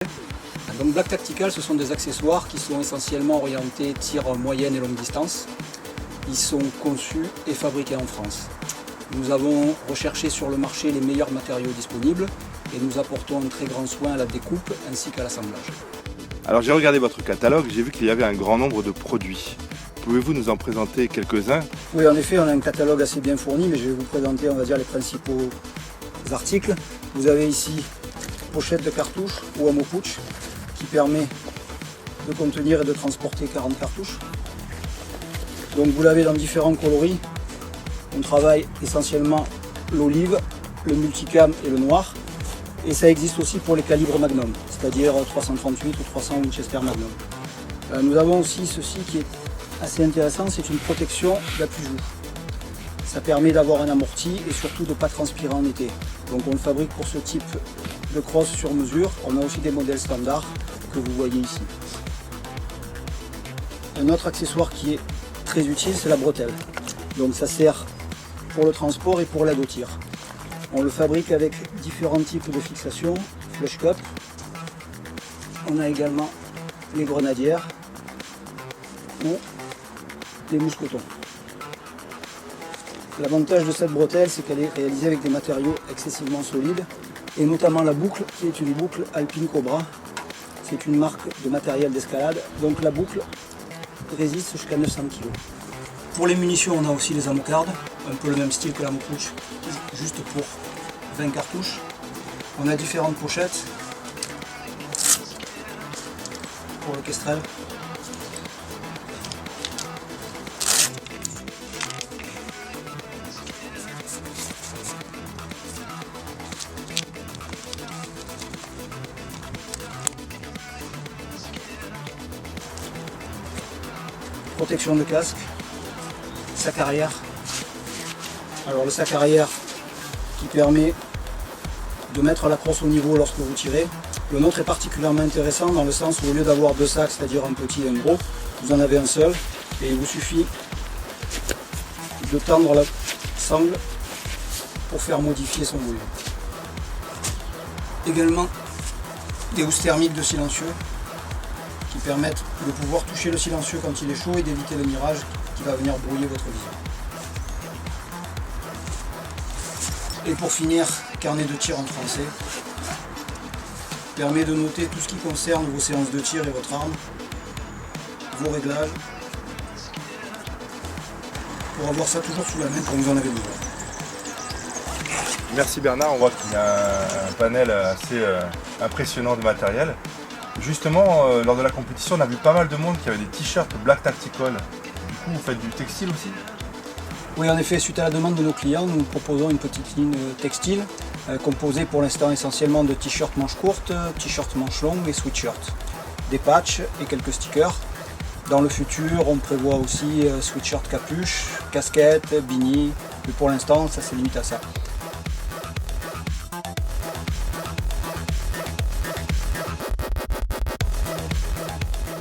Donc Black Tactical, ce sont des accessoires qui sont essentiellement orientés tir moyenne et longue distance. Ils sont conçus et fabriqués en France. Nous avons recherché sur le marché les meilleurs matériaux disponibles et nous apportons un très grand soin à la découpe ainsi qu'à l'assemblage. Alors j'ai regardé votre catalogue, j'ai vu qu'il y avait un grand nombre de produits. Pouvez-vous nous en présenter quelques-uns? Oui, en effet, on a un catalogue assez bien fourni, mais je vais vous présenter, on va dire, les principaux articles. Vous avez ici pochette de cartouches ou ammo pouch qui permet de contenir et de transporter 40 cartouches. Donc vous l'avez dans différents coloris. On travaille essentiellement l'olive, le multicam et le noir. Et ça existe aussi pour les calibres Magnum, c'est-à-dire 338 ou 300 Winchester Magnum. Nous avons aussi ceci qui est assez intéressant, c'est une protection d'appui-joue. Ça permet d'avoir un amorti et surtout de ne pas transpirer en été. Donc on le fabrique pour ce type de crosse sur mesure. On a aussi des modèles standards que vous voyez ici. Un autre accessoire qui est très utile, c'est la bretelle. Donc ça sert pour le transport et pour l'aide au tir. On le fabrique avec différents types de fixations, flush cup. On a également les grenadières ou les mousquetons. L'avantage de cette bretelle, c'est qu'elle est réalisée avec des matériaux excessivement solides et notamment la boucle qui est une boucle Alpine Cobra. C'est une marque de matériel d'escalade, donc la boucle résiste jusqu'à 900 kg. Pour les munitions, on a aussi les ammo-cards, un peu le même style que l'ammo pouch, juste pour 20 cartouches. On a différentes pochettes pour le Kestrel. Protection de casque, sac arrière. Alors le sac arrière qui permet de mettre la crosse au niveau lorsque vous tirez. Le nôtre est particulièrement intéressant dans le sens où au lieu d'avoir deux sacs, c'est-à-dire un petit et un gros, vous en avez un seul et il vous suffit de tendre la sangle pour faire modifier son volume. Également des housses thermiques de silencieux qui permettent de pouvoir toucher le silencieux quand il est chaud et d'éviter le mirage qui va venir brouiller votre vision. Et pour finir, carnet de tir en français. Permet de noter tout ce qui concerne vos séances de tir et votre arme, vos réglages, pour avoir ça toujours sous la main quand vous en avez besoin. Merci Bernard, on voit qu'il y a un panel assez impressionnant de matériel. Justement, lors de la compétition, on a vu pas mal de monde qui avait des t-shirts Black Tactical. Du coup, vous faites du textile aussi? Oui, en effet, suite à la demande de nos clients, nous proposons une petite ligne textile composée pour l'instant essentiellement de t-shirts manches courtes, t-shirts manches longues et sweatshirts. Des patchs et quelques stickers. Dans le futur, on prévoit aussi sweatshirt capuche, casquette, beanie, mais pour l'instant, ça se limite à ça.